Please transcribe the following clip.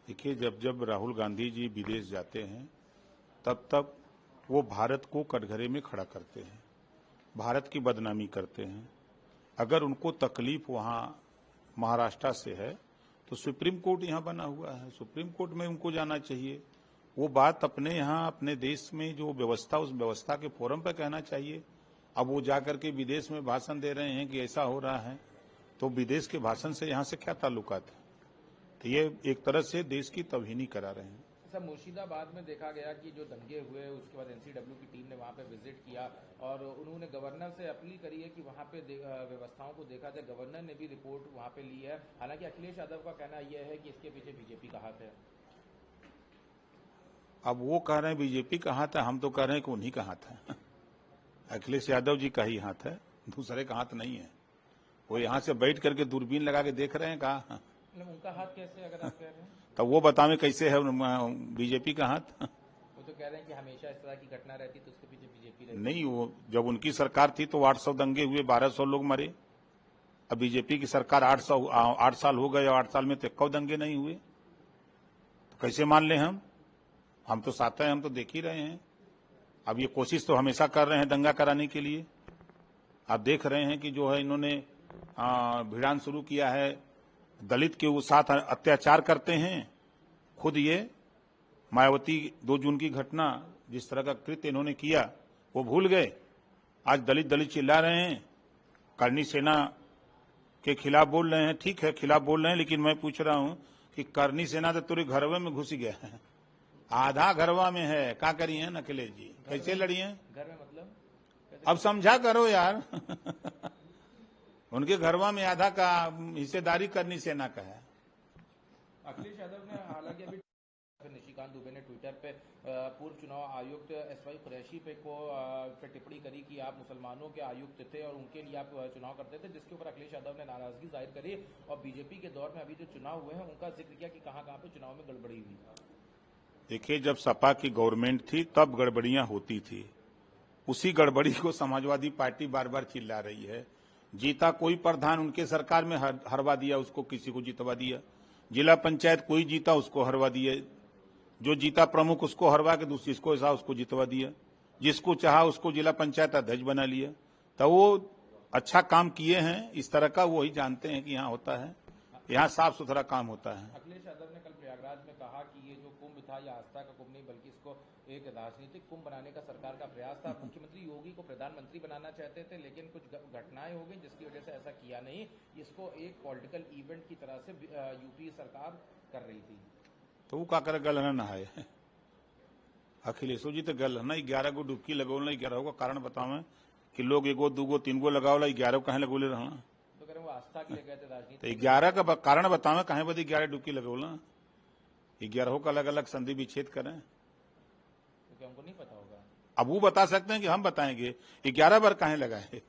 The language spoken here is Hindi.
देखिए, जब जब राहुल गांधी जी विदेश जाते हैं तब तब वो भारत को कटघरे में खड़ा करते हैं, भारत की बदनामी करते हैं। अगर उनको तकलीफ वहाँ महाराष्ट्र से है तो सुप्रीम कोर्ट यहाँ बना हुआ है, सुप्रीम कोर्ट में उनको जाना चाहिए। वो बात अपने यहाँ अपने देश में जो व्यवस्था, उस व्यवस्था के फोरम पर कहना चाहिए। अब वो जाकर के विदेश में भाषण दे रहे हैं कि ऐसा हो रहा है, तो विदेश के भाषण से यहाँ से क्या ताल्लुकात है? तो ये एक तरह से देश की तौहीनी करा रहे हैं। सर, मुर्शिदाबाद में देखा गया कि जो दंगे हुए उसके बाद एनसीडब्ल्यू की टीम ने वहां पे विजिट किया और उन्होंने गवर्नर से अपील करी है कि वहां पे व्यवस्थाओं को देखा जाए। गवर्नर ने भी रिपोर्ट वहां पे ली है। हालांकि अखिलेश यादव का कहना यह है कि इसके पीछे बीजेपी का हाथ है। अब वो कह रहे हैं बीजेपी का हाथ है, हम तो कह रहे हैं कि उन्हीं का हाथ है। अखिलेश यादव जी का ही हाथ है, दूसरे का हाथ नहीं है। वो यहाँ से बैठ करके दूरबीन लगा के देख रहे हैं कहा उनका हाथ कैसे, अगर आप कह रहे हैं तो वो बतावे कैसे है बीजेपी का हाथ? वो तो कह रहे हैं कि हमेशा इस तरह की घटना रहती तो उसके पीछे बीजेपी रहती। नहीं, वो जब उनकी सरकार थी तो 800 दंगे हुए, 1200 लोग मरे। अब बीजेपी की सरकार 8 साल हो गए और 8 साल में तो 1 दंगे नहीं हुए, तो कैसे मान लें हम तो साथ हैं, हम तो देख ही रहे हैं। अब ये कोशिश तो हमेशा कर रहे हैं दंगा कराने के लिए। आप देख रहे हैं कि जो है इन्होंने भिड़ान शुरू किया है, दलित के साथ अत्याचार करते हैं। खुद ये मायावती 2 जून की घटना, जिस तरह का कृत्य इन्होंने किया, वो भूल गए। आज दलित चिल्ला रहे हैं, करनी सेना के खिलाफ बोल रहे हैं। ठीक है, खिलाफ बोल रहे हैं, लेकिन मैं पूछ रहा हूं कि करनी सेना तो तुरे घरवे में घुस गया है, आधा घरवा में है, क्या करिए अखिलेश जी, कैसे लड़िए? घर में मतलब अब समझा करो यार। उनके घरवा में आधा का हिस्सेदारी करनी सेना का है। अखिलेश यादव ने हालांकि अभी निशिकांत दुबे ने ट्विटर पे पूर्व चुनाव आयुक्त एसवाई कुरैशी पे टिप्पणी करी कि आप मुसलमानों के आयुक्त थे और उनके लिए आप चुनाव करते थे, जिसके ऊपर अखिलेश यादव ने नाराजगी जाहिर करी और बीजेपी के दौर में अभी जो चुनाव हुए हैं उनका जिक्र किया कि कहां पे चुनाव में गड़बड़ी हुई। देखिए, जब सपा की गवर्नमेंट थी तब गड़बड़ियां होती थी, उसी गड़बड़ी को समाजवादी पार्टी बार बार चिल्ला रही है। जीता कोई प्रधान उनके सरकार में हरवा दिया, उसको किसी को जितवा दिया। जिला पंचायत कोई जीता उसको हरवा दिया, जो जीता प्रमुख उसको हरवा के दूसरी को ऐसा उसको जितवा दिया, जिसको चाहा उसको जिला पंचायत अध्यक्ष बना लिया। तो वो अच्छा काम किए हैं इस तरह का, वो ही जानते हैं कि यहाँ होता है, यहाँ साफ सुथरा काम होता है। अखिलेश यादव ने कल प्रयागराज में कहा कि ये जो कुंभ था ये आस्था का कुंभ नहीं बल्कि इसको एक राजनीतिक कुंभ बनाने का सरकार का प्रयास था। मुख्यमंत्री योगी को प्रधानमंत्री बनाना चाहते थे, लेकिन कुछ घटनाएं हो गई जिसकी वजह से ऐसा किया नहीं। इसको एक पॉलिटिकल इवेंट की तरह से यूपी सरकार कर रही थी। तो वो का कर गल ना है अखिलेश जी, तो गल ना 11 गो डुबकी लगोल, 11 का कारण बतावे कि लोग 1 2 3 गो लगावला, 11 कहे लगोले रहना, तो करें वो आस्था के लिए गए थे राजनीति। तो 11 का कारण बतावे कहे बदी 11 डुबकी लगोला, 11 का अलग अलग संधि विच्छेद करें, क्योंकि हमको नहीं पता होगा। अब वो बता सकते हैं कि हम बताएंगे 11 बार कहे लगाए।